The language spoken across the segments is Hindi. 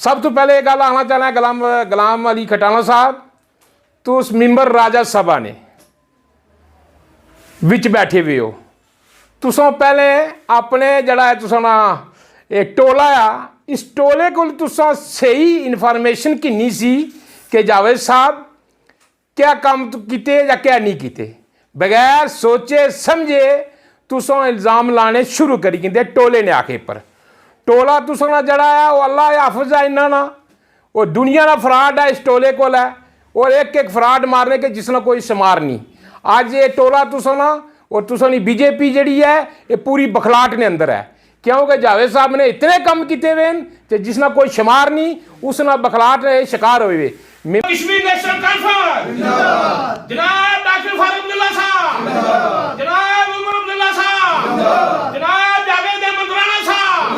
सब तो पहले गल आना चाहना गुलाम अली खटाना साहब, तो उस मैंबर राजा सभा ने विच बैठे हुए हो, तुसों पहले अपने जड़ा है तुसों ना एक टोला आ, इस टोले को तुसा सही इन्फॉर्मेशन किन्नी सी कि जावेद साहब क्या काम किते या क्या नहीं किते, बगैर सोचे समझे तुसों इल्ज़ाम लाने शुरू करी किंदे टोले ने आके पर। टोला तुसों ना जड़ा है वो अल्लाह हाफिज़ है, इन्ना ना वो दुनिया ना फ्रॉड है इस टोले को है, और एक एक फ्रॉड मारने के जिसने कोई शुमार नहीं। आज ये टोला तुसों ना और तुसों नी बीजेपी जड़ी है ये पूरी बखलाट ने अंदर है, क्योंकि जावेद साहब ने इतने कम किए हुए कि जिसना कोई शुमार नहीं, उसना बखलाट ने शिकार हुए। कश्मीर नेशनल कॉन्फ्रेंस जनाब डॉक्टर फारूक अब्दुल्ला साहब, जनाब उमर अब्दुल्ला साहब, जनाब जावेद अहमद राणा साहब,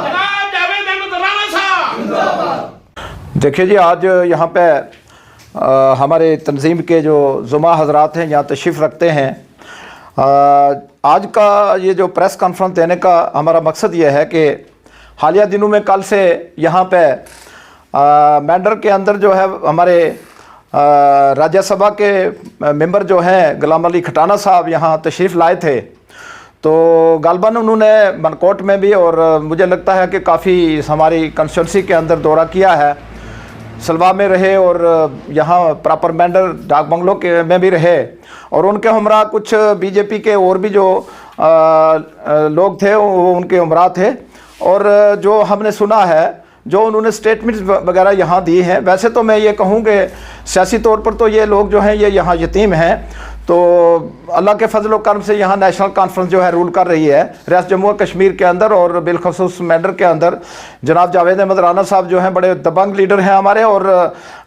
जनाब जावेद अहमद राणा साहब। देखिए जी, आज यहाँ पे हमारे तंजीम के जो जुमा हजरात हैं यहाँ तशरीफ़ रखते हैं। आज का ये जो प्रेस कॉन्फ्रेंस देने का हमारा मकसद ये है कि हालिया दिनों में कल से यहाँ पे मैंडर के अंदर जो है हमारे राज्यसभा के मेंबर जो हैं गुलाम अली खटाना साहब यहाँ तशरीफ़ लाए थे। तो गालबन उन्होंने मनकोट में भी और मुझे लगता है कि काफ़ी हमारी कंस्टिट्यूंसी के अंदर दौरा किया है, सलवा में रहे और यहाँ प्रॉपर मैंडर डाक बंगलों के में भी रहे, और उनके हमरा कुछ बीजेपी के और भी जो लोग थे वो उनके हमरा थे। और जो हमने सुना है जो उन्होंने स्टेटमेंट्स वगैरह यहाँ दी हैं, वैसे तो मैं ये कहूँ कि सियासी तौर पर तो ये लोग जो हैं ये यहाँ यतीम हैं, तो अल्लाह के फजल व करम से यहाँ नेशनल कॉन्फ्रेंस जो है रूल कर रही है रियासत जम्मू कश्मीर के अंदर, और बिलखसूस मैंडर के अंदर जनाब जावेद अहमद राणा साहब जो हैं बड़े दबंग लीडर हैं हमारे और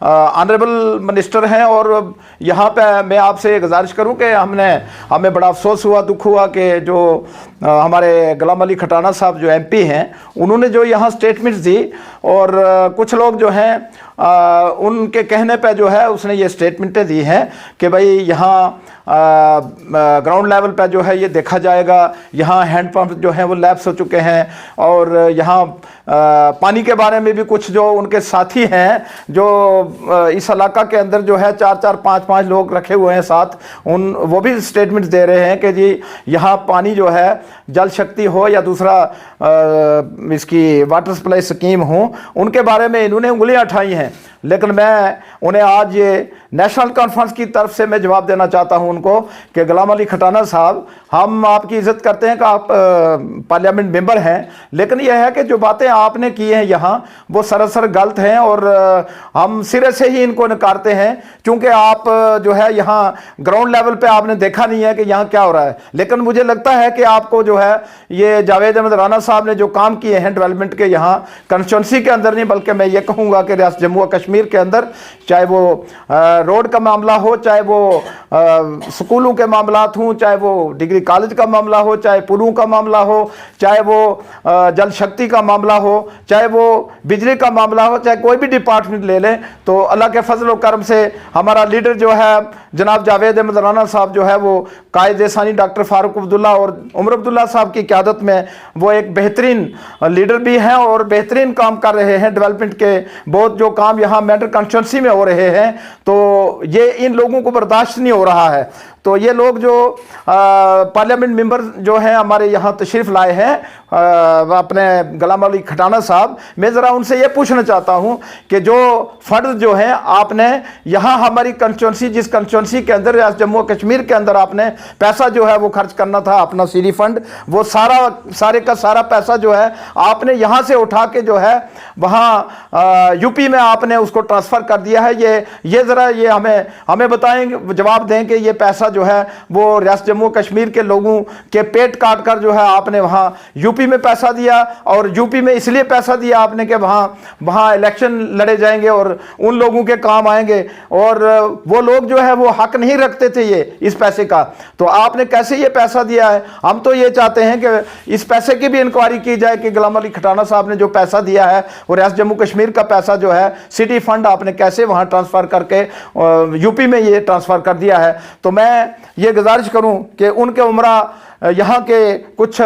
ऑनरेबल मिनिस्टर हैं। और यहाँ पे मैं आपसे गुजारिश करूँ कि हमें बड़ा अफसोस हुआ, दुख हुआ कि जो हमारे गुलाम अली खटाना साहब जो MP हैं उन्होंने जो यहाँ स्टेटमेंट्स दी, और कुछ लोग जो हैं उनके कहने पे जो है उसने ये स्टेटमेंटें दी हैं कि भाई यहाँ ग्राउंड लेवल पे जो है ये देखा जाएगा, यहाँ हैंडपम्प जो हैं वो लैप्स हो चुके हैं, और यहाँ पानी के बारे में भी कुछ जो उनके साथी हैं जो इस इलाका के अंदर जो है 4-4, 5-5 लोग रखे हुए हैं साथ, वो भी स्टेटमेंट्स दे रहे हैं कि जी यहाँ पानी जो है जल शक्ति हो या दूसरा इसकी वाटर सप्लाई स्कीम हो, उनके बारे में इन्होंने उंगलियां उठाई हैं। लेकिन मैं उन्हें आज ये नेशनल कॉन्फ्रेंस की तरफ से मैं जवाब देना चाहता हूं उनको कि गुलाम अली खटाना साहब, हम आपकी इज़्ज़त करते हैं कि आप पार्लियामेंट मेंबर हैं, लेकिन यह है कि जो बातें आपने की हैं यहाँ वो सरासर गलत हैं, और हम सिरे से ही इनको नकारते हैं, क्योंकि आप जो है यहाँ ग्राउंड लेवल पे आपने देखा नहीं है कि यहाँ क्या हो रहा है। लेकिन मुझे लगता है कि आपको जो है ये जावेद अहमद राणा साहब ने जो काम किए हैं डेवलपमेंट के यहाँ कंस्टिट्यूंसी के अंदर नहीं, बल्कि मैं ये कहूँगा कि रियासत जम्मू कश्मीर के अंदर, चाहे वो रोड का मामला हो, चाहे वो स्कूलों के मामलात हों, चाहे वो डिग्री कॉलेज का मामला हो, चाहे पुलों का मामला हो, चाहे वो जल शक्ति का मामला हो, चाहे वो बिजली का मामला हो, चाहे कोई भी डिपार्टमेंट ले लें, तो अल्लाह के फजल व करम से हमारा लीडर जो है जनाब जावेद अहमद राणा साहब जो है वो कायद सानी डॉक्टर फारूक अब्दुल्ला और उमर अब्दुल्ला साहब की क़यादत में वो एक बेहतरीन लीडर भी हैं और बेहतरीन काम कर रहे हैं। डेवलपमेंट के बहुत जो काम यहाँ मैंडर कंस्टिट्यूंसी में हो रहे हैं, तो ये इन लोगों को बर्दाश्त नहीं हो रहा है। तो ये लोग जो पार्लियामेंट मेंबर जो हैं हमारे यहाँ तशरीफ़ लाए हैं अपने गुलाम अली खटाना साहब, मैं ज़रा उनसे ये पूछना चाहता हूँ कि जो फंड जो हैं आपने यहाँ हमारी कंस्टिट्यूंसी, जिस कंस्टिट्यूंसी के अंदर जम्मू कश्मीर के अंदर आपने पैसा जो है वो खर्च करना था अपना सीरी फंड, वो सारे का सारा पैसा जो है आपने यहाँ से उठा के जो है वहाँ यूपी में आपने उसको ट्रांसफ़र कर दिया है। ये ज़रा ये हमें बताएंगे, जवाब दें कि ये पैसा जो है वो रियासत जम्मू कश्मीर के लोगों के पेट काट कर जो है आपने वहाँ यूपी में पैसा दिया, और यूपी में इसलिए पैसा दिया आपने कि वहाँ इलेक्शन लड़े जाएंगे और उन लोगों के काम आएंगे, और वो लोग जो है वो हक नहीं रखते थे ये इस पैसे का, तो आपने कैसे ये पैसा दिया है। हम तो ये चाहते हैं कि इस पैसे की भी इंक्वायरी की जाए कि गुलाम अली खटाना साहब ने जो पैसा दिया है और रियासत जम्मू कश्मीर का पैसा जो है सिटी फंड आपने कैसे वहाँ ट्रांसफ़र करके यूपी में ये ट्रांसफ़र कर दिया है। तो मैं ये गुजारिश करूं कि उनके उमरा यहाँ के कुछ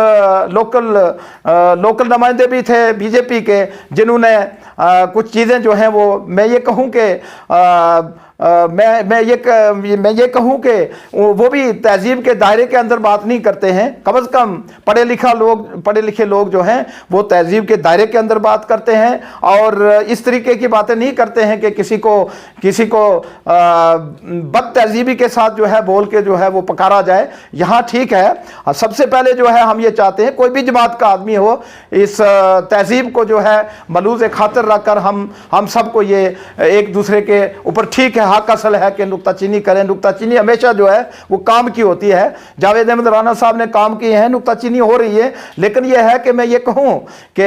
लोकल नुमाइंदे भी थे बीजेपी के, जिन्होंने कुछ चीज़ें जो हैं वो मैं ये कहूँ कि मैं ये कहूँ कि वो भी तहजीब के दायरे के अंदर बात नहीं करते हैं। कम से कम पढ़े लिखे लोग जो हैं वो तहजीब के दायरे के अंदर बात करते हैं और इस तरीके की बातें नहीं करते हैं कि किसी को बद तहजीबी के साथ जो है बोल के जो है वो पकारा जाए। यहाँ ठीक है, सबसे पहले जो है हम ये चाहते हैं कोई भी जमात का आदमी हो, इस तहजीब को जो है मलूज़ खातिर रखकर हम सबको ये एक दूसरे के ऊपर ठीक है हक असल है कि नुक्ताचीनी करें। नुक्ताचीनी हमेशा जो है वो काम की होती है। जावेद अहमद राना साहब ने काम किए हैं, नुक्ताचीनी हो रही है, लेकिन ये है कि मैं ये कहूँ कि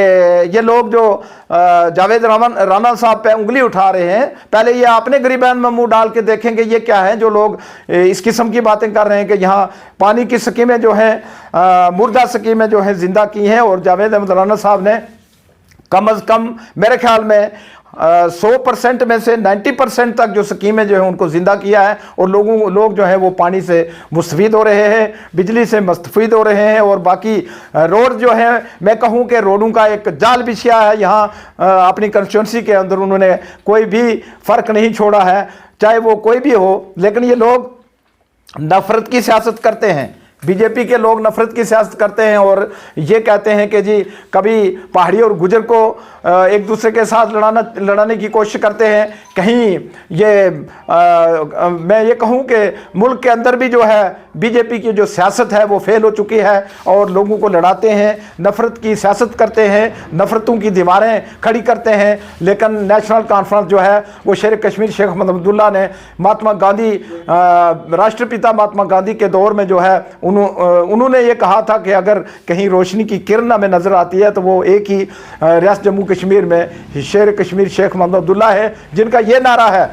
ये लोग जो जावेद राना साहब पे उंगली उठा रहे हैं, पहले ये अपने गरीबान में मुंह डाल के देखेंगे ये क्या है जो लोग इस किस्म की बातें कर रहे हैं कि यहाँ पानी की स्कीमें जो हैं मुर्दा स्कीमें जो हैं जिंदा की हैं। और जावेद अहमद राना साहब ने कम अज़ कम मेरे ख्याल में 100% में से 90% तक जो स्कीमें जो है उनको ज़िंदा किया है और लोग जो है वो पानी से मुस्तफ़ीद हो रहे हैं, बिजली से मुस्तफ़ीद हो रहे हैं। और बाकी रोड जो है मैं कहूँ कि रोडों का एक जाल बिछा है यहाँ अपनी कंस्टिट्यूंसी के अंदर, उन्होंने कोई भी फ़र्क नहीं छोड़ा है, चाहे वो कोई भी हो। लेकिन ये लोग नफ़रत की सियासत करते हैं, बीजेपी के लोग नफरत की सियासत करते हैं और ये कहते हैं कि जी कभी पहाड़ी और गुजर को एक दूसरे के साथ लड़ाने की कोशिश करते हैं। कहीं ये मैं ये कहूँ कि मुल्क के अंदर भी जो है बीजेपी की जो सियासत है वो फेल हो चुकी है और लोगों को लड़ाते हैं, नफरत की सियासत करते हैं, नफरतों की दीवारें खड़ी करते हैं। लेकिन नेशनल कॉन्फ्रेंस जो है वो शेर कश्मीर शेख अहमद अब्दुल्ला ने महात्मा गांधी राष्ट्रपिता महात्मा गांधी के दौर में जो है उन्होंने ये कहा था कि अगर कहीं रोशनी की किरण हमें नज़र आती है तो वो एक ही रियासत जम्मू कश्मीर में शेर कश्मीर शेख मोहम्मद अब्दुल्ला है, जिनका ये नारा है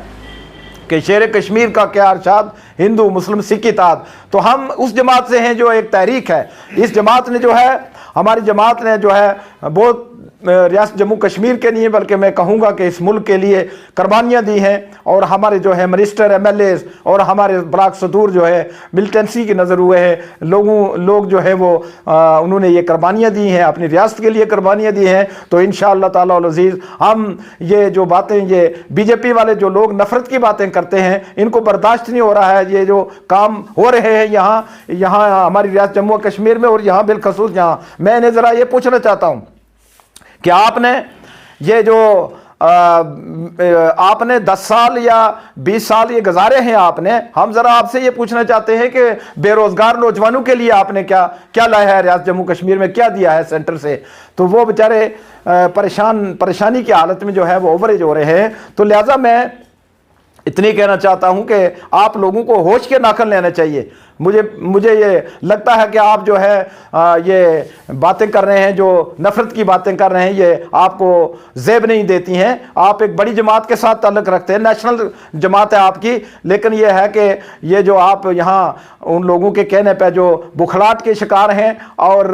कि शेर कश्मीर का क्या अरशाद हिंदू मुस्लिम सिख इत्तेहाद। तो हम उस जमात से हैं जो एक तहरीक है, इस जमात ने जो है हमारी जमात ने जो है बहुत रियासत जम्मू कश्मीर के लिए बल्कि मैं कहूँगा कि इस मुल्क के लिए कुर्बानियाँ दी हैं। और हमारे जो है मिनिस्टर MLAs और हमारे ब्लॉक सदूर जो है मिलिटेंसी की नज़र हुए हैं लोग जो है वो उन्होंने ये कुर्बानियाँ दी हैं, अपनी रियासत के लिए कुर्बानियाँ दी हैं। तो इंशाअल्लाह ताला अल अज़ीज़ हम ये जो बातें ये बीजेपी वाले जो लोग नफ़रत की बातें करते हैं इनको बर्दाश्त नहीं हो रहा है। ये जो काम हो रहे हैं यहाँ हमारी रियासत जम्मू कश्मीर में और यहाँ बिलखसूस यहाँ मैंने ज़रा ये पूछना चाहता हूँ कि आपने ये जो आपने 10 साल या 20 साल ये गुजारे हैं हम ज़रा आपसे ये पूछना चाहते हैं कि बेरोज़गार नौजवानों के लिए आपने क्या लाया है, रियासत जम्मू कश्मीर में क्या दिया है सेंटर से। तो वो बेचारे परेशानी की हालत में जो है वो ओवरेज हो रहे हैं। तो लिहाजा मैं इतनी कहना चाहता हूं कि आप लोगों को होश के नाखन लेना चाहिए। मुझे ये लगता है कि आप जो है ये बातें कर रहे हैं, जो नफ़रत की बातें कर रहे हैं, ये आपको ज़ेब नहीं देती हैं। आप एक बड़ी जमात के साथ ताल्लुक़ रखते हैं, नेशनल जमात है आपकी, लेकिन ये है कि ये जो आप यहाँ उन लोगों के कहने पे जो बुखलाहट के शिकार हैं और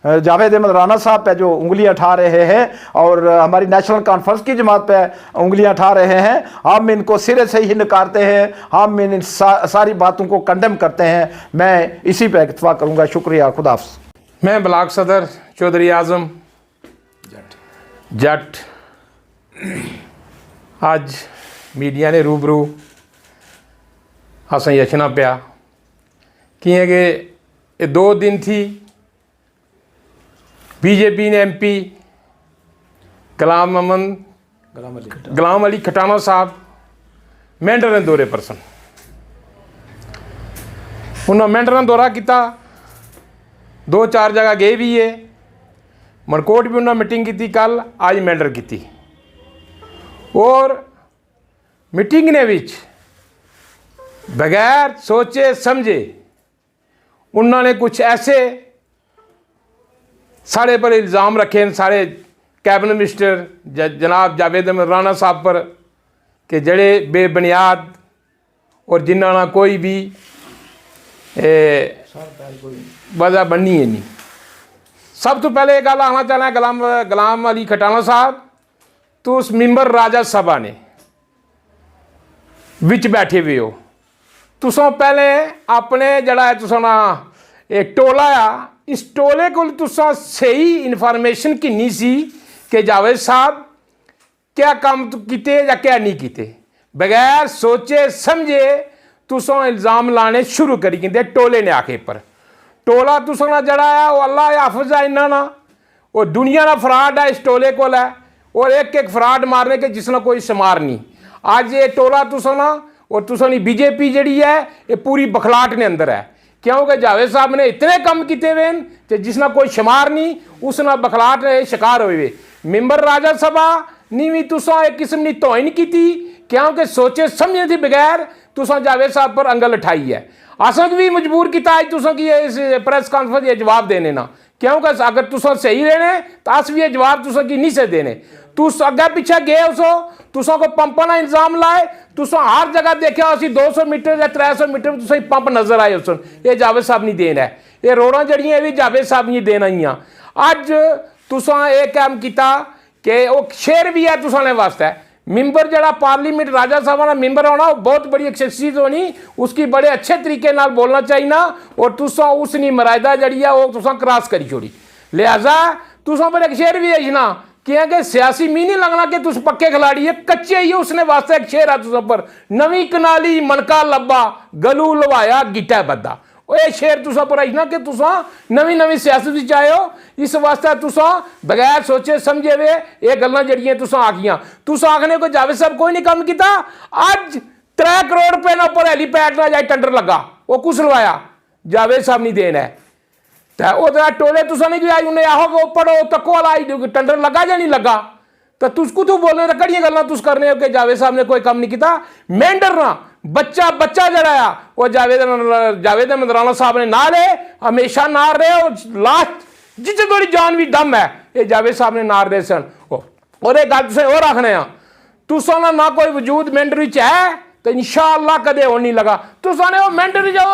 जावेद अहमद राना साहब पे जो उंगलियां उठा रहे हैं और हमारी नेशनल कॉन्फ्रेंस की जमात पे उंगलियां उठा रहे हैं, हम इनको सिरे से ही नकारते हैं, हम इन सारी बातों को कंडेम करते हैं। मैं इसी पे इत्तफा करूंगा। शुक्रिया, खुदा हाफ़िज़। मैं ब्लॉक सदर चौधरी आज़म जट अज मीडिया ने रूबरू असें यशना पिया कि 2 दिन थी बीजेपी ने MP गुलाम अली खटाना साहब मेंढर ने दौरे पर सन। उन्होंने मेंढर ने दौरा किया, 2-4 जगह गए भी है, मनकोट भी उन्होंने मीटिंग की कल, आज मेंढर की। और मीटिंग ने विच बगैर सोचे समझे उन्होंने कुछ ऐसे साढ़े पर इल्ज़ाम रखे सारे कैबिनेट मिनिस्टर जनाब जावेद अहमद राना साहब पर कि जड़े बेबुनियाद और जिन्होंने कोई भी वजह बननी है नहीं। सब तो पहले गल आना चाहना गुलाम अली खटाना साहब, तो उस मैंबर राजा सभा ने विच बैठे हुए हो, तुसों पहले अपने जड़ा है तुसों एक टोला आ, इस टोले को तुसा सही इन्फॉर्मेशन किन्नी सी कि जावेद साहब क्या काम किते या क्या नहीं किते, बगैर सोचे समझे तुसा इल्ज़ाम लाने शुरू करी किंदे टोले ने आके पर। टोला तुसा ना जड़ा है वो अल्लाह हाफिज है इन्ना ना, वो दुनिया ना फ्रॉड है इस टोले को है, और एक एक फ्रॉड मारने के जिसना कोई शुमार नहीं। आज ये टोला तुसा ना और तुसा नहीं बीजेपी जड़ी है ये पूरी बखलाट ने अंदर है, क्योंकि जावेद साहब ने इतने कम किते हुए कि जिसना कोई शुमार नहीं, उसना बखलाट ने शिकार हुए। मैंबर राज्य सभा नी भी तुसा एक किस्म की तोहिन की थी, क्योंकि सोचे समझे थी बगैर तुसा जावेद साहब पर अंगल उठाई है। असन भी मजबूर किया अज तुसा की इस प्रेस कॉन्फ्रेंस ये जवाब देने ना, क्योंकि अगर तुसा सही रहने तो अस भी ये जवाब तुसा की नहीं से देने। तुस अगे पिछे गए उसो तुसा को पंपों का इंतजाम लाए, तुसा हर जगह देखा उसी 200 मीटर या 300 मीटर में तुसा पंप नजर आए उस ये जावेद साहब नहीं देना है, ये रोड़ा जड़ियाँ भी जावेद साहब नहीं देना ही। अज तुसा ये काम किया कि वो शेर भी है तुसा ने वास्ते मैंबर जरा पार्लीमेंट राज्य सभा का मैंबर होना बहुत बड़ी एक शख्सियत होनी, उसकी बड़े अच्छे तरीके नाल बोलना चाहिए ना, और तुसा उसनी मर्यादा जड़ी है वो तुसा क्रॉस करी छोड़ी। लिहाजा तुसा पर एक शेर भी है ना, क्योंकि सियासी मी नहीं लगना कि तुस पक्के खिलाड़ी है, कच्चे ही उसने वास्ते एक शेर है तुसा पर, नवी कनाली मनका लब्बा गलू लवाया गिटा बद्दा। ये शेर तुसा पर आई ना कि तुसा नवी नवी सियासत आए हो, इस वास्ते तुसा बगैर सोचे समझे वे ये गल्लां जड़ियां तुसा आखियां। तुसा आखने को जावेद साहब कोई नहीं काम किया, अज 3 करोड़ रुपए ना उपर हैलीपैड का जाए टेंडर लगा, वो कुछ लवाया जावेद साहब नहीं देना है। तो टोले तुसा नहीं गया उन्हें आहो पढ़ो तको वाला टेंडर लगा या नहीं लगा, तो तुझको तू बोलने कड़ियां गल्लां तुस करने हो कि जावेद साहब ने कोई काम नहीं किया। मेंढर ना बच्चा बच्चा जड़ा वो जावेद मंदराना साहब ने ना ले हमेशा ना रहे, और लास्ट जिस थोड़ी जान भी दम है ये जावेद साहब ने ना रहे सन। और एक गल तुसें और आखने तुसा ना कोई वजूद मेंढर है तो इंशाअल्लाह कदे हो नहीं लगा। तुसा ने वो मेंढर जो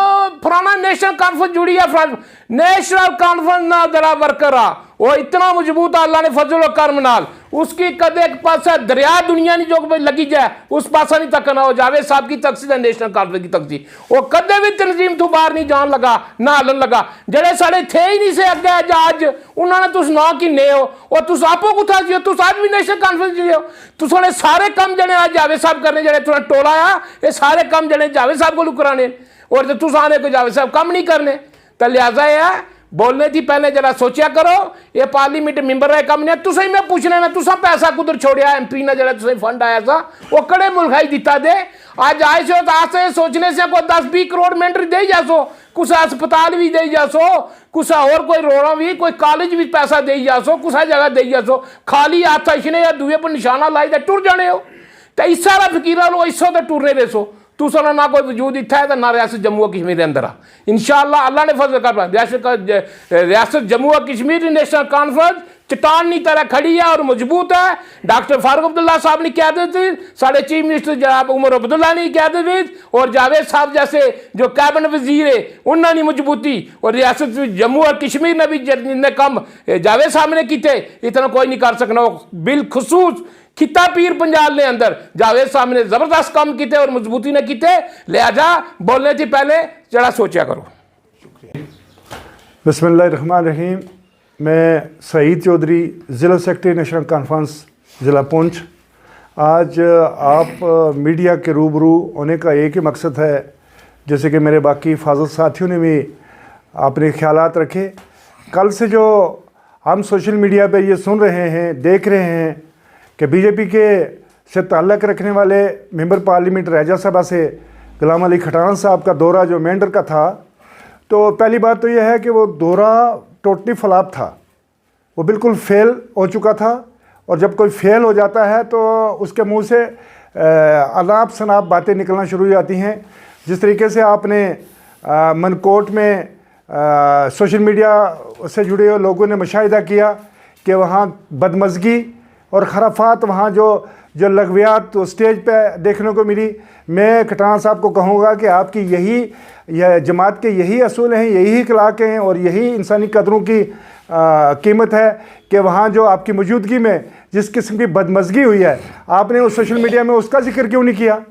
पुराना नेशनल कॉन्फ्रेंस जुड़ी है, नेशनल कॉन्फ्रेंस ना जरा वर्कर आ वो इतना मजबूत अल्लाह ने फजल करम नाल, उसकी कदे एक पासा दरिया दुनिया नहीं जो लगी जाए उस पासा नहीं तकना। हो जावेद साहब की तकसी है नेशनल कॉन्फ्रेंस की तकसी, वो कदे भी तंजीम तू बाहर नहीं जान लगा ना हलन लगा। जड़े साढ़े थे ही नहीं से अगे अज उन्होंने तुस ना किन्ने हो, और तुस आपो कुत्था जी हो, तुस अज भी नेशनल कॉन्फ्रेंस जी हो। तुसाने सारे काम जड़े आज जावेद साहब करने जड़े तुसा टोला आ ये सारे काम जड़े जावेद साहब को कराने, और तुस आने को जावेद साहब काम नहीं करने। तो लिहाजा है बोलने थी पहले जरा सोचा करो, ये पार्लीमेंट मैंबर है कम नहीं तुसा ही मैं पूछने ना तुसा पैसा कुदर छोड़िया एमपी ने जरा तुसा फंड आया था वो कड़े मुल्खाई दिता दे, आज आए सो तो आज सोचने से कोई 10-20 करोड़ मेंटर दे जासो, कुछ अस्पताल भी दे जासो, कुछ और कोई रोड़ा भी कोई कॉलेज भी पैसा दे जासो, कुछ जगह दे जासो, खाली हाथ इसने या दुए पर निशाना लाई दे टुर जाने हो। तो इस सारा फकीरा लो इस तो टुरने देसो तुसा ना कोई वजूद इतना है तो ना रियासत जम्मू कश्मीर के अंदर आ। इंशाअल्लाह अल्लाह ने फजल कर रियासत जम्मू कश्मीर नेशनल कॉन्फ्रेंस चट्टान की तरह खड़ी है और मजबूत है। डॉक्टर फारूक अब्दुल्ला साहब ने क्यादत थी, साढ़े चीफ मिनिस्टर जनाब उमर अब्दुल्ला ने क्यादत थी, और जावेद साहब जैसे जो कैबिनेट वजीर है उन्होंने मजबूती, और रियासत जम्मू और कश्मीर ने भी जितने कम जावेद साहब ने किए इतना कोई नहीं कर सकना। बिलखसूस खिता पीर पंजाब ने अंदर जावेद साहब ने जबरदस्त काम किए और मजबूती ने किए। लिहाजा बोलने थी पहले जरा सोचा करो। बिस्मिल्लाहिर्रहमानिर्रहीम। मैं सईद चौधरी ज़िला सेक्रेटरी नेशनल कॉन्फ्रेंस ज़िला पुंछ। आज आप मीडिया के रूबरू होने का एक ही मकसद है, जैसे कि मेरे बाकी फाज़ल साथियों ने भी अपने ख्यालात रखे। कल से जो हम सोशल मीडिया पे ये सुन रहे हैं देख रहे हैं कि बीजेपी के से ताल्लुक़ रखने वाले मेंबर पार्लियामेंट राज्यसभा से गुलाम अली खटान साहब का दौरा जो मेंढर का था, तो पहली बात तो यह है कि वो दौरा टोटली फ्लॉप था, वो बिल्कुल फेल हो चुका था। और जब कोई फेल हो जाता है तो उसके मुंह से अनाप शनाप बातें निकलना शुरू हो जाती हैं। जिस तरीके से आपने मनकोट में सोशल मीडिया से जुड़े हुए लोगों ने मुशाहिदा किया कि वहाँ बदमज़गी और खराफात वहाँ जो लगवियात तो स्टेज पे देखने को मिली। मैं खटान साहब को कहूँगा कि आपकी यह जमात के यही असूल हैं, यही अखलाक हैं और यही इंसानी कदरों की कीमत है कि वहाँ जो आपकी मौजूदगी में जिस किस्म की बदमज़गी हुई है, आपने उस सोशल मीडिया में उसका जिक्र क्यों नहीं किया?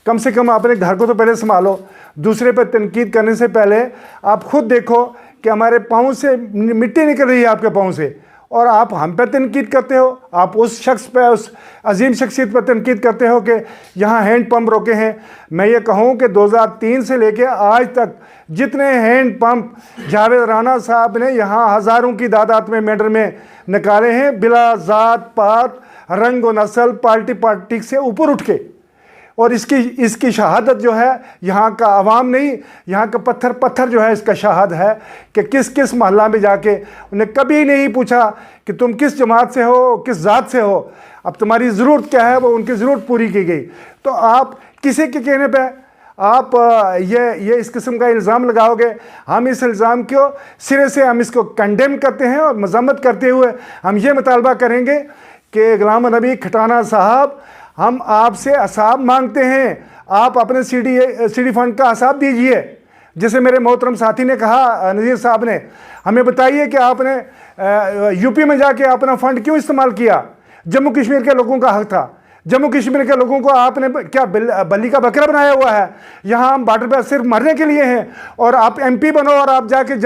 कम से कम अपने घर को तो पहले संभालो। दूसरे पर तनकीद करने से पहले आप खुद देखो कि हमारे पाँव से मिट्टी निकल रही है आपके पाँव से, और आप हम पे तनकीद करते हो, आप उस शख्स पे, उस अजीम शख्सियत पर तनकीद करते हो कि यहाँ हैंड पंप रोके हैं। मैं ये कहूँ कि 2003 से लेके आज तक जितने हैंड पंप जावेद राना साहब ने यहाँ हज़ारों की तादाद में मेडर में निकाले हैं, बिला ज़ात पात रंग व नस्ल पार्टी पार्टी से ऊपर उठ के, और इसकी शहादत जो है यहाँ का आवाम नहीं, यहाँ का पत्थर पत्थर जो है इसका शहाद है कि किस किस मोहल्ला में जाके उन्हें कभी नहीं पूछा कि तुम किस जमात से हो, किस ज़ात से हो, अब तुम्हारी ज़रूरत क्या है, वो उनकी ज़रूरत पूरी की गई। तो आप किसी के कहने पे आप ये इस किस्म का इल्ज़ाम लगाओगे। हम इस इल्ज़ाम को सिरे से हम इसको कंडेम करते हैं और मजम्मत करते हुए हम ये मुतालबा करेंगे कि गुलाम नबी खटाना साहब, हम आपसे असाब मांगते हैं, आप अपने सीडी फंड का असाब दीजिए। जैसे मेरे मोहतरम साथी ने कहा, नज़ीर साहब ने, हमें बताइए कि आपने यूपी में जाके अपना फ़ंड क्यों इस्तेमाल किया? जम्मू कश्मीर के लोगों का हक था, जम्मू कश्मीर के लोगों को आपने क्या बल्ली का बकरा बनाया हुआ है? यहाँ हम बॉर्डर पर सिर्फ मरने के लिए हैं, और आप MP बनो और आप जाके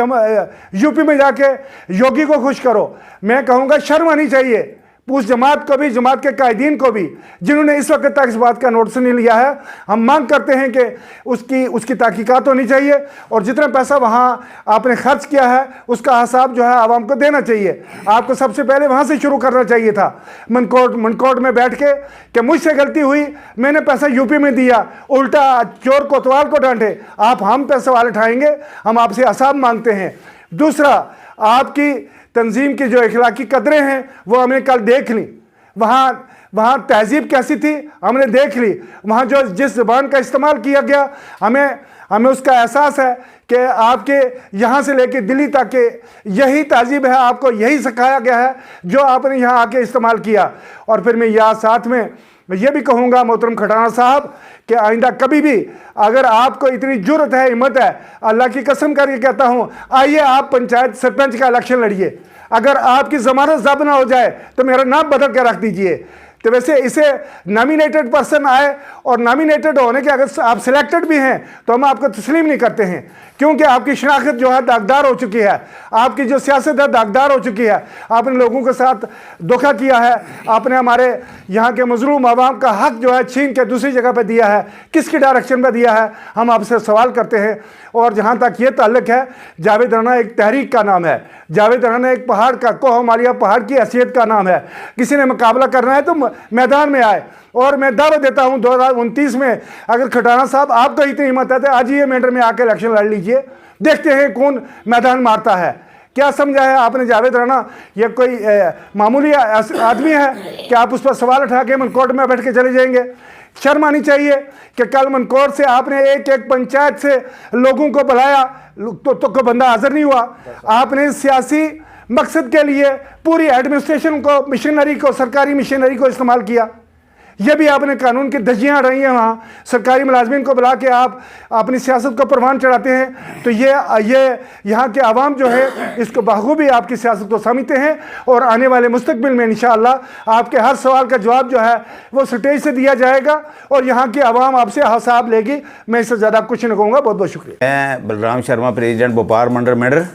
यूपी में जाके योगी को खुश करो। मैं कहूँगा शर्म आनी चाहिए उस जमात को भी, जमात के कायदीन को भी, जिन्होंने इस वक्त तक इस बात का नोटिस नहीं लिया है। हम मांग करते हैं कि उसकी तहकीकात होनी चाहिए, और जितना पैसा वहाँ आपने खर्च किया है उसका हिसाब जो है आवाम को देना चाहिए। आपको सबसे पहले वहाँ से शुरू करना चाहिए था, मनकोट में बैठ के, कि मुझसे गलती हुई, मैंने पैसा यूपी में दिया, उल्टा चोर कोतवाल को डांटे। आप हम पे सवाल उठाएंगे, हम आपसे हिसाब मांगते हैं। दूसरा, आपकी तंजीम की जो इखलाकी कदरें हैं वो हमने कल देख ली। वहाँ तहजीब कैसी थी हमने देख ली। वहाँ जो जिस ज़बान का इस्तेमाल किया गया, हमें उसका एहसास है कि आपके यहाँ से लेके दिल्ली तक के यही तहजीब है, आपको यही सिखाया गया है जो आपने यहाँ आके इस्तेमाल किया। और फिर मैं यहाँ साथ में ये भी कहूँगा मोहतरम खटाना साहब कि आइंदा कभी भी अगर आपको इतनी जुर्रत है, हिम्मत है, अल्लाह की कसम करके कहता हूँ, आइए आप पंचायत सरपंच का इलेक्शन लड़िए। अगर आपकी ज़मानत ज़ब्त ना हो जाए तो मेरा नाम बदल कर रख दीजिए। तो वैसे इसे नॉमिनेटेड पर्सन आए, और नॉमिनेटेड होने के अगर आप सिलेक्टेड भी हैं तो हम आपको तस्लीम नहीं करते हैं, क्योंकि आपकी शनाख्त जो है दागदार हो चुकी है, आपकी जो सियासत है दागदार हो चुकी है। आपने लोगों के साथ धोखा किया है, आपने हमारे यहाँ के मजलूम आवाम का हक जो है छीन के दूसरी जगह पर दिया है। किसकी डायरेक्शन में दिया है, हम आपसे सवाल करते हैं। और जहाँ तक ये ताल्लुक है, जावेद राना एक तहरीक का नाम है, जावेद राना एक पहाड़ का, कोहमालिया पहाड़ की हैसियत का नाम है। किसी ने मुकाबला करना है तो मैदान में आए, और मैं दावत देता हूं 2029 में अगर खटाना साहब आपको इतनी हिम्मत है तो आज ही मेडर में आकर इलेक्शन लड़ लीजिए, देखते हैं कौन मैदान मारता है। क्या समझा है आपने जावेद राना ये कोई मामूली आदमी है कि आप उस पर सवाल उठा के मनकोट में बैठ के चले जाएंगे? शर्म आनी चाहिए कि कल मनकोट से आपने एक एक पंचायत से लोगों को बुलाया तो कोई बंदा हाजिर नहीं हुआ। आपने सियासी मकसद के लिए पूरी एडमिनिस्ट्रेशन को, मशीनरी को, सरकारी मशीनरी को इस्तेमाल किया। यह भी आपने कानून की धज्जियाँ उड़ाई हैं, वहाँ सरकारी मुलाजमीन को बुला के आप अपनी सियासत को परवान चढ़ाते हैं। तो ये यहाँ के आवाम जो है इसको बखूबी आपकी सियासत को समझते हैं, और आने वाले मुस्तकबिल में इंशाअल्लाह आपके हर सवाल का जवाब जो है वो स्टेज से दिया जाएगा, और यहाँ की आवाम आपसे हिसाब लेगी। मैं इससे ज़्यादा कुछ नहीं कहूँगा। बहुत बहुत शुक्रिया। मैं बलराम शर्मा, प्रेसिडेंट भोपाल मंडल मेडर।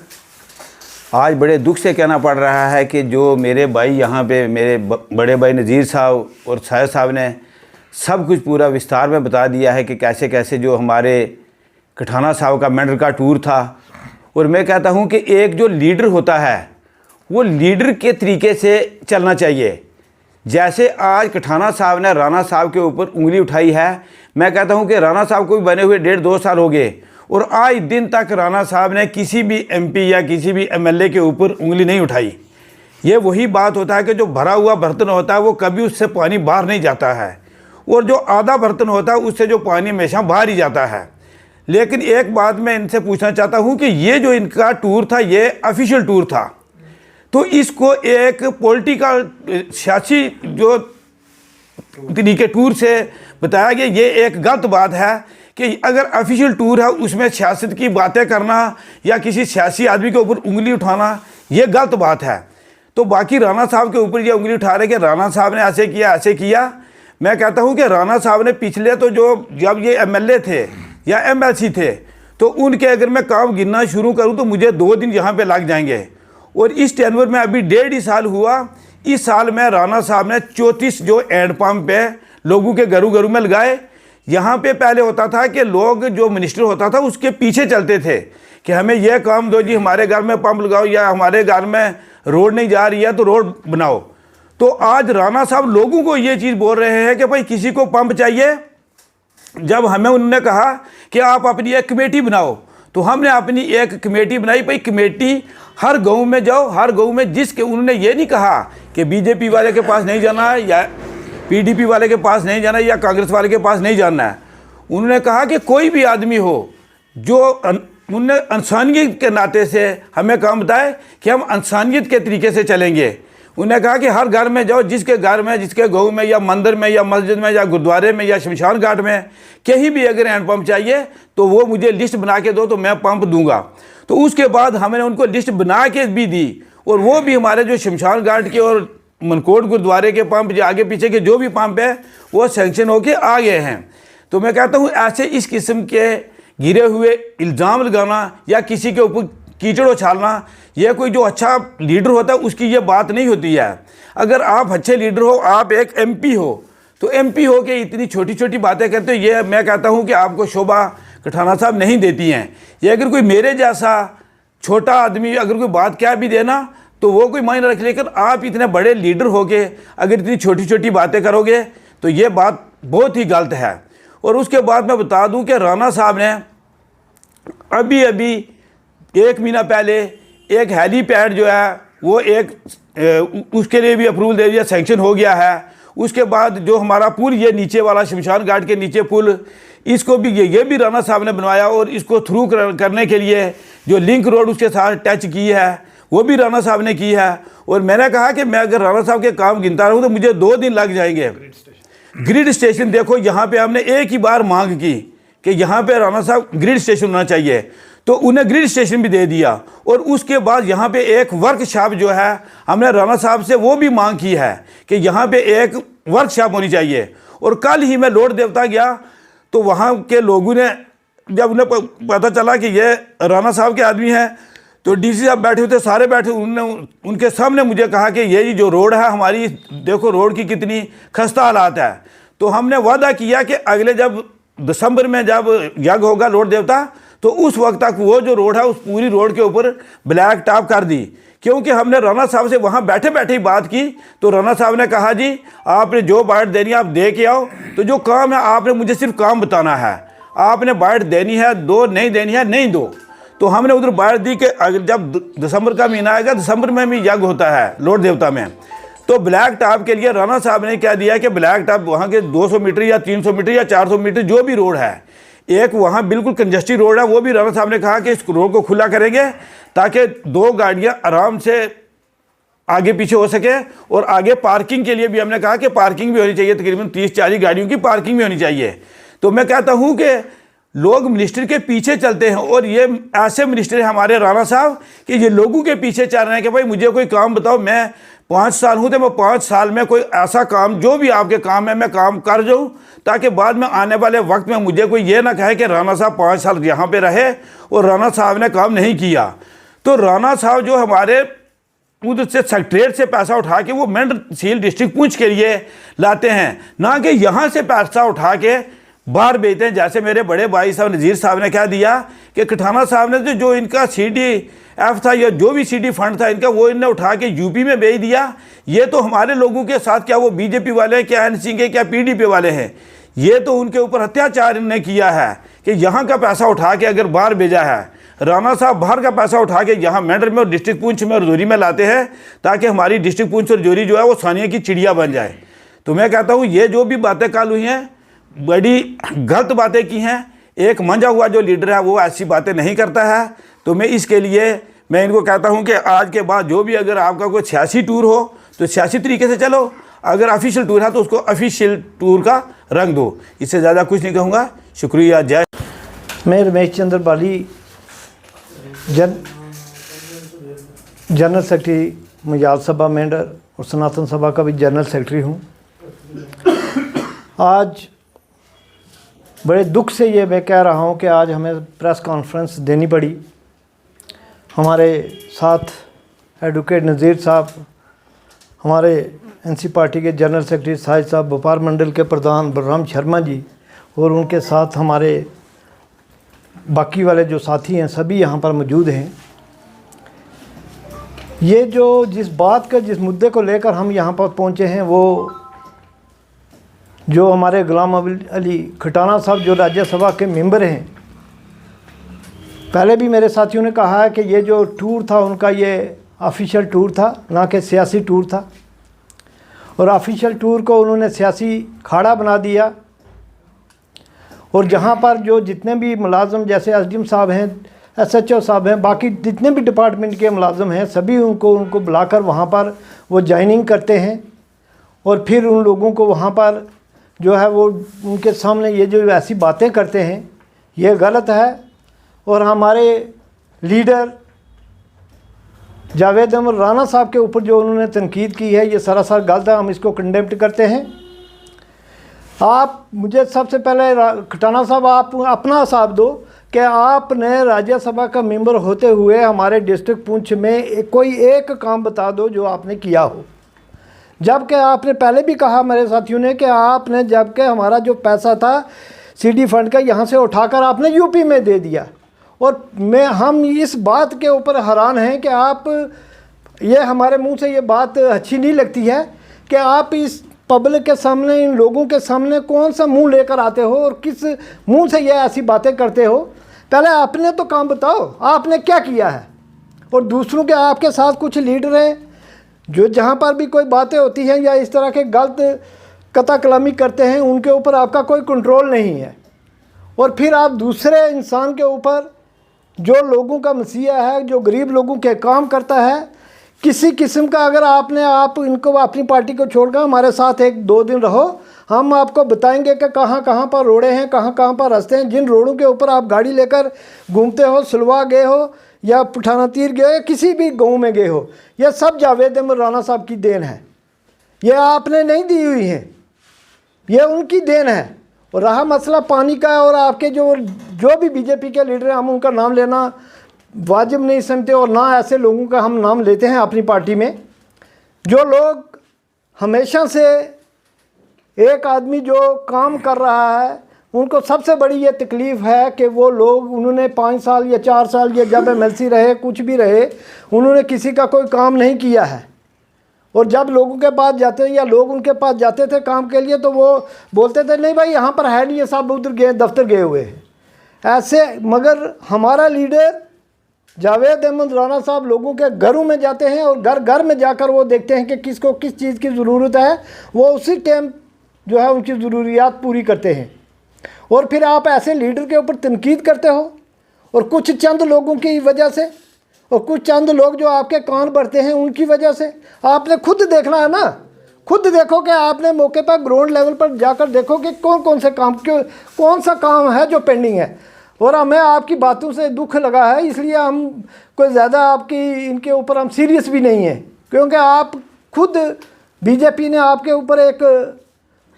आज बड़े दुख से कहना पड़ रहा है कि जो मेरे भाई यहाँ पे, मेरे बड़े भाई नज़ीर साहब और साहिद साहब ने सब कुछ पूरा विस्तार में बता दिया है कि कैसे कैसे जो हमारे खटाना साहब का मेडर का टूर था। और मैं कहता हूँ कि एक जो लीडर होता है वो लीडर के तरीके से चलना चाहिए। जैसे आज खटाना साहब ने राना साहब के ऊपर उंगली उठाई है, मैं कहता हूँ कि राना साहब को भी बने हुए 1.5-2 साल हो गए, और आज दिन तक राना साहब ने किसी भी MP या किसी भी MLA के ऊपर उंगली नहीं उठाई। ये वही बात होता है कि जो भरा हुआ बर्तन होता है वो कभी उससे पानी बाहर नहीं जाता है, और जो आधा बर्तन होता है उससे जो पानी हमेशा बाहर ही जाता है। लेकिन एक बात मैं इनसे पूछना चाहता हूँ कि ये जो इनका टूर था ये ऑफिशियल टूर था, तो इसको एक पॉलिटिकल सियासी जो तरीके टूर से बताया गया, ये एक गलत बात है कि अगर ऑफिशियल टूर है उसमें सियासत की बातें करना या किसी सियासी आदमी के ऊपर उंगली उठाना ये गलत बात है। तो बाकी राना साहब के ऊपर ये उंगली उठा रहे कि राना साहब ने ऐसे किया। मैं कहता हूँ कि राना साहब ने पिछले तो जो जब ये MLA थे या MLC थे तो उनके अगर मैं काम गिनना शुरू करूं तो मुझे 2 दिन यहाँ पे लग जाएंगे। और इस टेनवर में अभी 1.5 साल हुआ। इस साल में राणा साहब ने 34 जो हैंड पंप है लोगों के घरों घरों में लगाए। यहाँ पे पहले होता था कि लोग जो मिनिस्टर होता था उसके पीछे चलते थे कि हमें यह काम दो जी, हमारे घर में पंप लगाओ, या हमारे घर में रोड नहीं जा रही है तो रोड बनाओ। तो आज राणा साहब लोगों को ये चीज़ बोल रहे हैं कि भाई किसी को पंप चाहिए। जब हमें उन्होंने कहा कि आप अपनी एक कमेटी बनाओ, तो हमने अपनी एक कमेटी बनाई। भाई कमेटी हर गांव में जाओ, हर गांव में जिसके, उन्होंने ये नहीं कहा कि बीजेपी वाले के पास नहीं जाना है या पीडीपी वाले के पास नहीं जाना है या कांग्रेस वाले के पास नहीं जाना है। उन्होंने कहा कि कोई भी आदमी हो जो उन्होंने इंसानियत के नाते से हमें काम बताए कि हम इंसानियत के तरीके से चलेंगे। उन्होंने कहा कि हर घर में जाओ, जिसके घर में, जिसके गाँव में या मंदिर में या मस्जिद में या गुरुद्वारे में या शमशान घाट में कहीं भी अगर हैंड पंप चाहिए तो वो मुझे लिस्ट बना के दो तो मैं पंप दूंगा। तो उसके बाद हमने उनको लिस्ट बना के भी दी, और वो भी हमारे जो शमशान घाट के और मनकोट गुरुद्वारे के पंप जो आगे पीछे के जो भी पंप है वो सैंक्शन होके आ गए हैं। तो मैं कहता हूँ ऐसे इस किस्म के गिरे हुए इल्ज़ाम लगाना या किसी के ऊपर कीचड़ उछालना, यह कोई जो अच्छा लीडर होता है उसकी ये बात नहीं होती है। अगर आप अच्छे लीडर हो, आप एक एमपी हो, तो एमपी हो के इतनी छोटी छोटी बातें करते हो, ये मैं कहता हूँ कि आपको शोभा कठाना साहब नहीं देती हैं। ये अगर कोई मेरे जैसा छोटा आदमी अगर कोई बात क्या भी देना तो वो कोई मायने रख, लेकिन आप इतने बड़े लीडर हो के अगर इतनी छोटी छोटी बातें करोगे तो ये बात बहुत ही गलत है। और उसके बाद मैं बता दूं कि राणा साहब ने अभी 1 महीना पहले एक हेलीपैड जो है वो उसके लिए भी अप्रूवल दे दिया, सैंक्शन हो गया है। उसके बाद जो हमारा पुल, ये नीचे वाला शमशान घाट के नीचे पुल, इसको भी ये भी राणा साहब ने बनवाया, और इसको थ्रू करने के लिए जो लिंक रोड उसके साथ टच की है वो भी राणा साहब ने की है। और मैंने कहा कि मैं अगर राणा साहब के काम गिनता रहूँ तो मुझे 2 दिन लग जाएंगे। ग्रिड स्टेशन देखो, यहाँ पे हमने एक ही बार मांग की कि यहाँ पे राणा साहब ग्रिड स्टेशन होना चाहिए, तो उन्हें ग्रिड स्टेशन भी दे दिया। और उसके बाद यहाँ पे एक वर्कशॉप जो है हमने राणा साहब से वो भी मांग की है कि यहाँ पे एक वर्कशॉप होनी चाहिए। और कल ही मैं लोड देवता गया तो वहाँ के लोगों ने, जब उन्हें पता चला कि ये राणा साहब के आदमी हैं, तो डीसी साहब बैठे हुए थे, सारे बैठे, उन्होंने उनके सामने मुझे कहा कि ये जो रोड है हमारी, देखो रोड की कितनी खस्ता हालात है। तो हमने वादा किया कि अगले जब दिसंबर में जब यज्ञ होगा लोड देवता, तो उस वक्त तक वो जो रोड है उस पूरी रोड के ऊपर ब्लैक टॉप कर दी। क्योंकि हमने राणा साहब से वहाँ बैठे बैठे ही बात की, तो राणा साहब ने कहा जी आपने जो बाइट देनी है आप दे के आओ, तो जो काम है आपने मुझे सिर्फ काम बताना है, आपने बाइट देनी है दो, नहीं देनी है नहीं दो। तो हमने उधर बाइट दी कि अगर जब दिसंबर का महीना आएगा, दिसंबर में भी यज्ञ होता है लोड देवता में, तो ब्लैक टॉप के लिए राणा साहब ने क्या दिया कि ब्लैक टॉप वहाँ के 200 मीटर या 300 मीटर या 400 मीटर जो भी रोड है, एक वहाँ बिल्कुल कंजस्टेड रोड है, वो भी राणा साहब ने कहा कि इस रोड को खुला करेंगे ताकि 2 गाड़ियाँ आराम से आगे पीछे हो सके। और आगे पार्किंग के लिए भी हमने कहा कि पार्किंग भी होनी चाहिए, तकरीबन 30-40 गाड़ियों की पार्किंग भी होनी चाहिए। तो मैं कहता हूँ कि लोग मिनिस्टर के पीछे चलते हैं, और ये ऐसे मिनिस्टर हैं हमारे राणा साहब कि ये लोगों के पीछे चल रहे हैं कि भाई मुझे कोई काम बताओ, मैं 5 साल हूँ तो मैं 5 साल में कोई ऐसा काम, जो भी आपके काम है मैं काम कर जाऊँ, ताकि बाद में आने वाले वक्त में मुझे कोई ये ना कहे कि राणा साहब 5 साल यहाँ पे रहे और राणा साहब ने काम नहीं किया। तो राणा साहब जो हमारे उधर से सेक्रेटरीट से पैसा उठा के वो मेंढर तहसील डिस्ट्रिक्ट पुंछ के लिए लाते हैं, ना कि यहाँ से पैसा उठा के बाहर बेचते हैं। जैसे मेरे बड़े भाई साहब नज़ीर साहब ने क्या दिया कि कठाना साहब ने जो इनका CDF था या जो भी CD फंड था इनका, वो इन्हें उठा के यूपी में भेज दिया। ये तो हमारे लोगों के साथ, क्या वो बीजेपी वाले हैं, क्या NC के, क्या PDP वाले हैं, ये तो उनके ऊपर अत्याचार इन्होंने किया है कि यहाँ का पैसा उठा के अगर बाहर भेजा है। राणा साहब बाहर का पैसा उठा के यहाँ मेंढर में और डिस्ट्रिक्ट पुंछ में और रजौरी में लाते हैं, ताकि हमारी डिस्ट्रिक्ट पुंछ और रजौरी जो है वो सानिया की चिड़िया बन जाए। तो मैं कहता हूँ ये जो भी बातें कल हुई हैं बड़ी गलत बातें की हैं। एक मंजा हुआ जो लीडर है वो ऐसी बातें नहीं करता है। तो मैं इसके लिए मैं इनको कहता हूं कि आज के बाद जो भी अगर आपका कोई सियासी टूर हो तो सियासी तरीके से चलो, अगर ऑफिशियल टूर है तो उसको ऑफिशियल टूर का रंग दो। इससे ज़्यादा कुछ नहीं कहूँगा। शुक्रिया। जय। मैं रमेश चंद्र बाली, जनरल सेक्रेटरी मजाल सभा मेंढर और सनातन सभा का भी जनरल सेक्रेटरी हूँ। आज बड़े दुख से ये मैं कह रहा हूँ कि आज हमें प्रेस कॉन्फ्रेंस देनी पड़ी। हमारे साथ एडवोकेट नज़ीर साहब, हमारे एनसी पार्टी के जनरल सेक्रेटरी साहिद साहब, व्यापार मंडल के प्रधान बलराम शर्मा जी, और उनके साथ हमारे बाकी वाले जो साथी हैं सभी यहाँ पर मौजूद हैं। ये जो जिस मुद्दे को लेकर हम यहाँ पर पहुँचे हैं, वो जो हमारे गुलाम अली खटाना साहब जो राज्यसभा के मेंबर हैं, पहले भी मेरे साथियों ने कहा है कि ये जो टूर था उनका ये ऑफिशियल टूर था, ना कि सियासी टूर था, और ऑफिशियल टूर को उन्होंने सियासी खाड़ा बना दिया। और जहाँ पर जो जितने भी मुलाजम जैसे एसडीएम साहब हैं, एसएचओ साहब हैं, बाकी जितने भी डिपार्टमेंट के मुलाजम हैं, सभी उनको बुलाकर वहाँ पर वो ज्वाइनिंग करते हैं, और फिर उन लोगों को वहाँ पर जो है वो उनके सामने ये जो ऐसी बातें करते हैं, ये गलत है। और हमारे लीडर जावेद अहमद राना साहब के ऊपर जो उन्होंने तनकीद की है, ये सरासर गलत है, हम इसको कंडेम्प्ट करते हैं। आप मुझे सबसे पहले खटाना साहब आप अपना हिसाब दो कि आपने राज्यसभा का मेंबर होते हुए हमारे डिस्ट्रिक्ट पुंछ में कोई एक काम बता दो जो आपने किया हो। जबकि आपने पहले भी कहा मेरे साथियों ने कि आपने जबकि हमारा जो पैसा था सीडी फंड का यहाँ से उठाकर आपने यूपी में दे दिया, और हम इस बात के ऊपर हैरान हैं कि आप ये हमारे मुंह से ये बात अच्छी नहीं लगती है कि आप इस पब्लिक के सामने, इन लोगों के सामने कौन सा मुंह लेकर आते हो और किस मुंह से ये ऐसी बातें करते हो। पहले आपने तो काम बताओ, आपने क्या किया है। और दूसरों के आपके साथ कुछ लीडर हैं जो जहाँ पर भी कोई बातें होती हैं या इस तरह के गलत कता कलामी करते हैं, उनके ऊपर आपका कोई कंट्रोल नहीं है। और फिर आप दूसरे इंसान के ऊपर जो लोगों का मसीहा है, जो गरीब लोगों के काम करता है, किसी किस्म का अगर आप इनको अपनी पार्टी को छोड़कर हमारे साथ 1-2 दिन रहो, हम आपको बताएंगे कि कहाँ कहाँ पर रोडें हैं, कहाँ कहाँ पर रास्ते हैं। जिन रोडों के ऊपर आप गाड़ी लेकर घूमते हो, सलवा गए हो या पुठाना तीर गए हो या किसी भी गांव में गए हो, यह सब जावेद अहमद राना साहब की देन है। ये आपने नहीं दी हुई है, ये उनकी देन है। और रहा मसला पानी का, और आपके जो भी बीजेपी के लीडर हैं, हम उनका नाम लेना वाजिब नहीं समझते, और ना ऐसे लोगों का हम नाम लेते हैं अपनी पार्टी में। जो लोग हमेशा से एक आदमी जो काम कर रहा है, उनको सबसे बड़ी ये तकलीफ़ है कि वो लोग, उन्होंने 5 साल या 4 साल या जब एमएलसी रहे, कुछ भी रहे, उन्होंने किसी का कोई काम नहीं किया है। और जब लोगों के पास जाते या लोग उनके पास जाते थे काम के लिए, तो वो बोलते थे नहीं भाई यहाँ पर है नहीं, ये सब उधर गए, दफ्तर गए हुए हैं ऐसे। मगर हमारा लीडर जावेद अहमद राना साहब लोगों के घरों में जाते हैं, और घर घर में जाकर वो देखते हैं कि किसको किस चीज़ की ज़रूरत है, वो उसी टाइम जो है उनकी ज़रूरियात पूरी करते हैं। और फिर आप ऐसे लीडर के ऊपर तनकीद करते हो, और कुछ चंद लोगों की वजह से, और कुछ चंद लोग जो आपके कान भरते हैं उनकी वजह से। आपने खुद देखना है ना, खुद देखो कि आपने मौके पर ग्राउंड लेवल पर जाकर देखो कि कौन सा काम है जो पेंडिंग है। और हमें आपकी बातों से दुख लगा है, इसलिए हम कोई ज़्यादा आपकी इनके ऊपर हम सीरियस भी नहीं हैं, क्योंकि आप खुद बीजेपी ने आपके ऊपर एक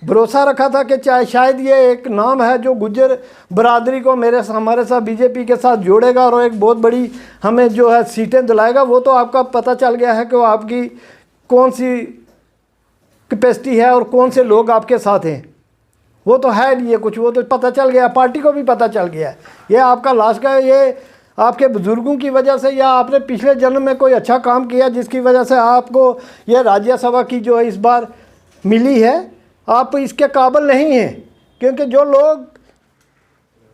भरोसा रखा था कि चाहे शायद ये एक नाम है जो गुज्जर बरादरी को हमारे साथ बीजेपी के साथ जोड़ेगा और एक बहुत बड़ी हमें जो है सीटें दिलाएगा। वो तो आपका पता चल गया है कि वो आपकी कौन सी कैपेसिटी है और कौन से लोग आपके साथ हैं। वो तो है नहीं है कुछ, वो तो पता चल गया, पार्टी को भी पता चल गया है। ये आपका लास्ट का, ये आपके बुज़ुर्गों की वजह से, या आपने पिछले जन्म में कोई अच्छा काम किया जिसकी वजह से आपको ये राज्यसभा की जो है इस बार मिली है। आप इसके काबिल नहीं हैं, क्योंकि जो लोग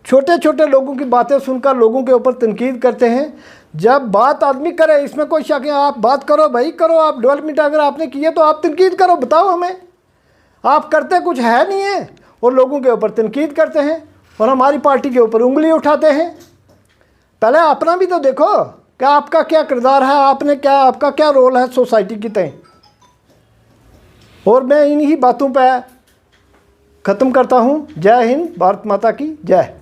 छोटे छोटे लोगों की बातें सुनकर लोगों के ऊपर तनकीद करते हैं, जब बात आदमी करे इसमें कोई शक है, आप बात करो भाई करो, आप डेवलपमेंट अगर आपने की है तो आप तनकीद करो, बताओ हमें। आप करते कुछ है नहीं है और लोगों के ऊपर तनकीद करते हैं और हमारी पार्टी के ऊपर उंगली उठाते हैं। पहले अपना भी तो देखो कि आपका क्या किरदार है, आपने क्या, आपका क्या रोल है सोसाइटी की तय। और मैं इन्हीं बातों पर ख़त्म करता हूँ। जय हिंद, भारत माता की जय।